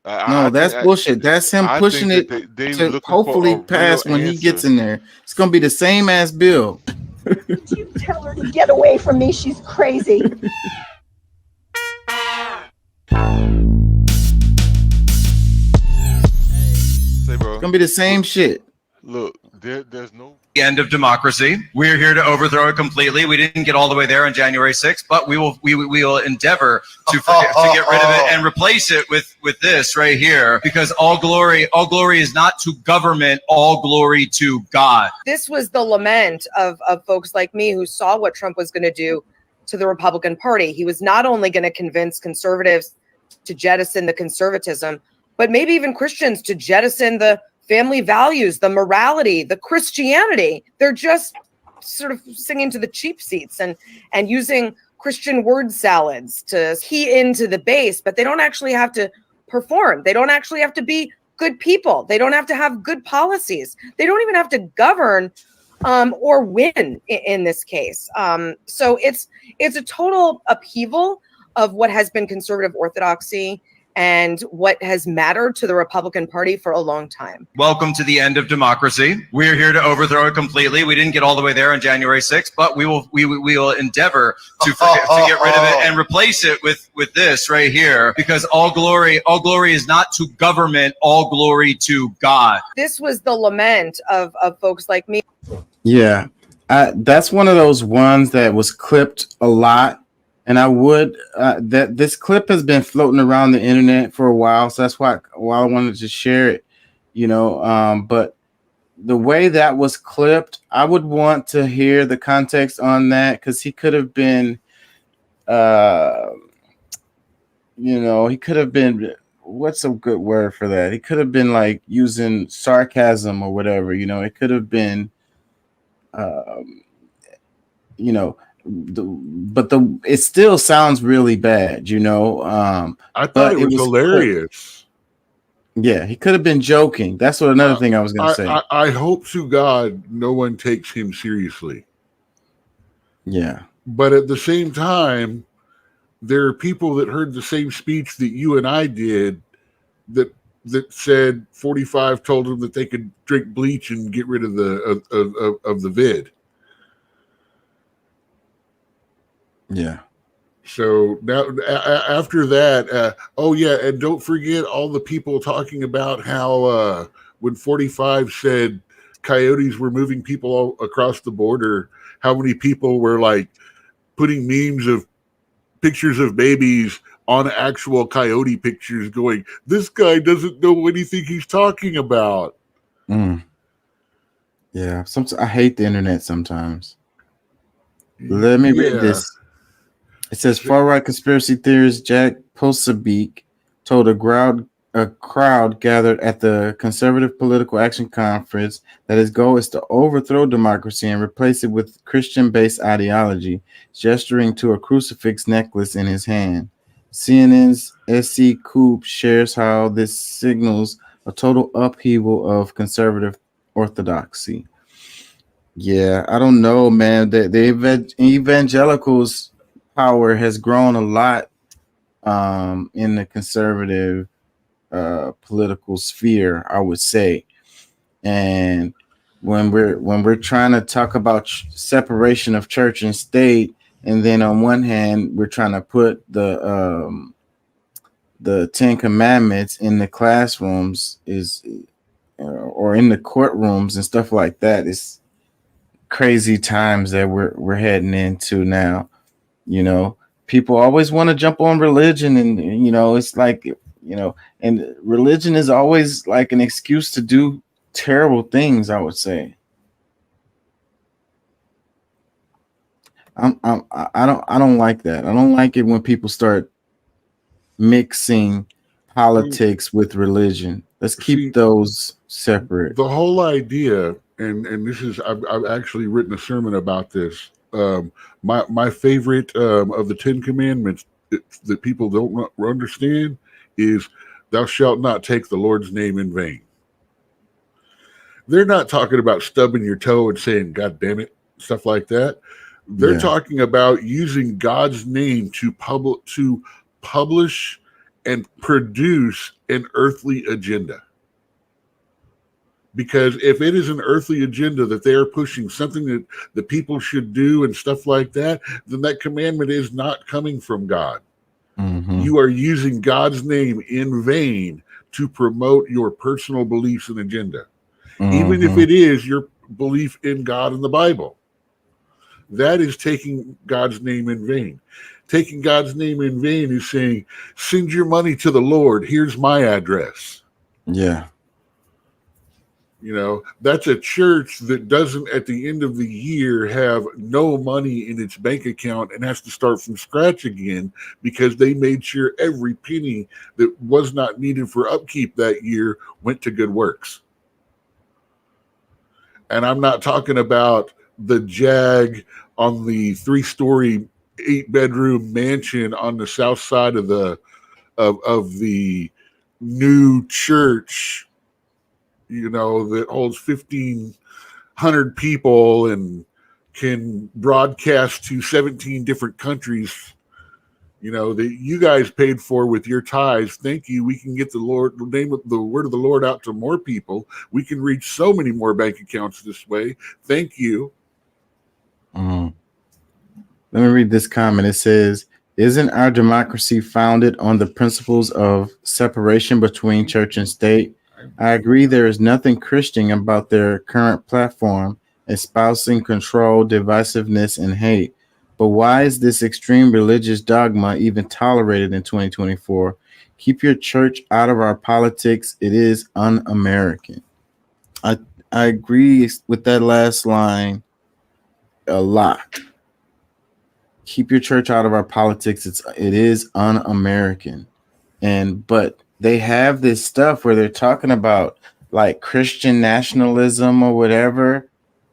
I No, think that's bullshit. That's him I pushing think that it they to looking for a hopefully real pass when he gets answer. in there. It's gonna be the same ass bill. Did you tell her to get away from me? She's crazy. Say, It's bro, gonna be the same shit. look, there's no. The end of democracy. We're here to overthrow it completely. We didn't get all the way there on January 6th, but we will endeavor to get rid of it and replace it with this right here, because all glory is not to government, all glory to God. This was the lament of folks like me who saw what Trump was going to do to the Republican Party. He was not only going to convince conservatives to jettison the conservatism, but maybe even Christians to jettison the family values, the morality, the Christianity. They're just sort of singing to the cheap seats and using Christian word salads to key into the base, but they don't actually have to perform. They don't actually have to be good people. They don't have to have good policies. They don't even have to govern or win in this case. So it's a total upheaval of what has been conservative orthodoxy and what has mattered to the Republican Party for a long time. Welcome to the end of democracy. We're here to overthrow it completely. We didn't get all the way there on January 6th, but we will endeavor to get rid of it and replace it with this right here, because all glory is not to government, all glory to God. This was the lament of folks like me. Yeah, that's one of those ones that was clipped a lot. And I would that this clip has been floating around the internet for a while, so that's why I wanted to share it, But the way that was clipped, I would want to hear the context on that, because he could have been, he could have been. What's a good word for that? He could have been like using sarcasm or whatever. It could have been, it still sounds really bad, I thought it was hilarious. Cool. Yeah, he could have been joking. That's what another thing I was gonna say. I hope to God no one takes him seriously. Yeah, but at the same time, there are people that heard the same speech that you and I did that said 45 told them that they could drink bleach and get rid of the vid. Yeah. So now after that, and don't forget all the people talking about how when 45 said coyotes were moving people all across the border, how many people were like putting memes of pictures of babies on actual coyote pictures going, this guy doesn't know anything he's talking about. Yeah, I hate the internet sometimes. Let me read this. It says far-right conspiracy theorist Jack Posobiec told a crowd gathered at the Conservative Political Action Conference that his goal is to overthrow democracy and replace it with Christian-based ideology, gesturing to a crucifix necklace in his hand. CNN's S.C. Coop shares how this signals a total upheaval of conservative orthodoxy. Yeah, I don't know, man. The evangelicals' power has grown a lot in the conservative political sphere, I would say. And when we're trying to talk about separation of church and state, and then on one hand we're trying to put the Ten Commandments in the classrooms or in the courtrooms and stuff like that, it's crazy times that we're heading into now. People always want to jump on religion, and it's like, and religion is always like an excuse to do terrible things, I would say. I don't like that. I don't like it when people start mixing politics with religion. Let's keep those separate. The whole idea, and this is, I've actually written a sermon about this. My favorite of the Ten Commandments that people don't understand is thou shalt not take the Lord's name in vain. They're not talking about stubbing your toe and saying, God damn it, stuff like that. They're talking about using God's name to publish and produce an earthly agenda. Because if it is an earthly agenda that they are pushing, something that the people should do and stuff like that, then that commandment is not coming from God. Mhm. You are using God's name in vain to promote your personal beliefs and agenda, even if Mhm. it is your belief in God and the Bible. That is taking God's name in vain. Taking God's name in vain is saying, send your money to the Lord. Here's my address. Yeah. You know, that's a church that doesn't at the end of the year have no money in its bank account and has to start from scratch again because they made sure every penny that was not needed for upkeep that year went to good works. And I'm not talking about the Jag on the 3-story, 8-bedroom mansion on the south side of the new church, you know, that holds 1,500 people and can broadcast to 17 different countries, you know, that you guys paid for with your tithes. Thank you. We can get the word of the Lord out to more people. We can reach so many more bank accounts this way. Thank you. Mhm. Let me read this comment. It says, isn't our democracy founded on the principles of separation between church and state? I agree there is nothing Christian about their current platform, espousing control, divisiveness, and hate. But why is this extreme religious dogma even tolerated in 2024? Keep your church out of our politics. It is un-American. I agree with that last line a lot. Keep your church out of our politics. It is un-American. But they have this stuff where they're talking about like Christian nationalism or whatever,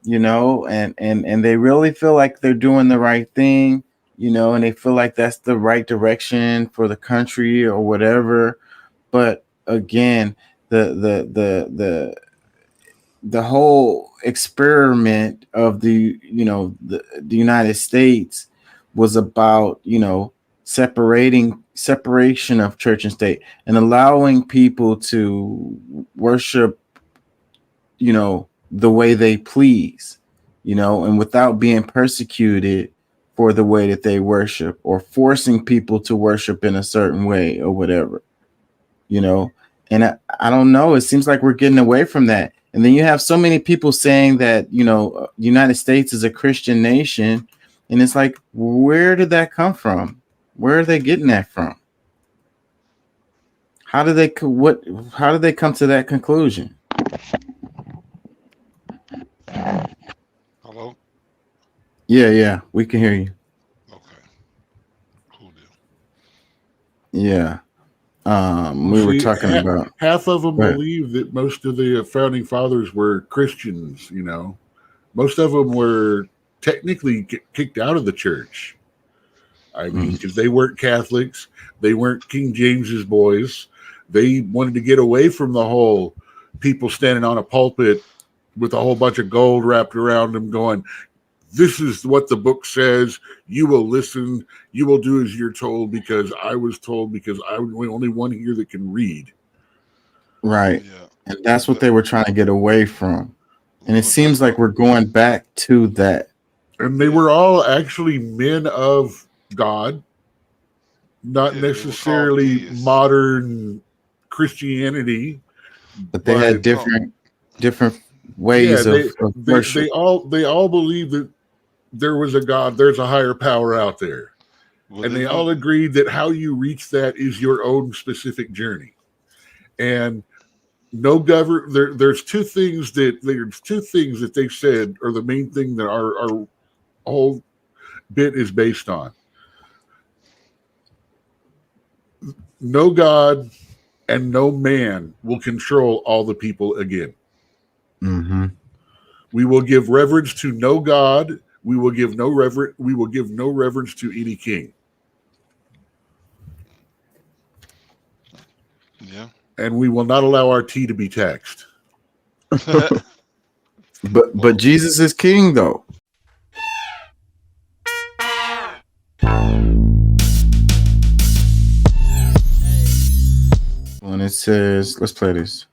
you know, and they really feel like they're doing the right thing, you know, and they feel like that's the right direction for the country or whatever. But again, the whole experiment of the United States was about, you know, separation of church and state and allowing people to worship, you know, the way they please, you know, and without being persecuted for the way that they worship or forcing people to worship in a certain way or whatever, you know. And I don't know, it seems like we're getting away from that. And then you have so many people saying that, you know, United States is a Christian nation. And it's like, where did that come from? Where are they getting that from? How did they come to that conclusion? Hello? Yeah, we can hear you. Okay. Cool deal. Yeah. We were talking about half of them Right. believe that most of the founding fathers were Christians. You know, most of them were technically kicked out of the church. I mean, because they weren't Catholics, they weren't King James's boys. They wanted to get away from the whole people standing on a pulpit with a whole bunch of gold wrapped around them, going, "This is what the book says. You will listen. You will do as you're told because I was told because I'm the only one here that can read." right. Yeah. And that's what they were trying to get away from. And it Well, seems like we're going back to that. And they were all actually men of God, not Yeah, they were necessarily called theists. modern Christianity. But they had different ways of worship. They all believe that there was a God, there's a higher power out there. Well, And they all agreed that how you reach that is your own specific journey. And there's two things that they said are the main thing that our whole bit is based on. No God and no man will control all the people again. Mm-hmm. We will give reverence to no God. We will give no reverence to any king. Yeah. And we will not allow our tea to be taxed. But Jesus is king, though. and it says, let's play this.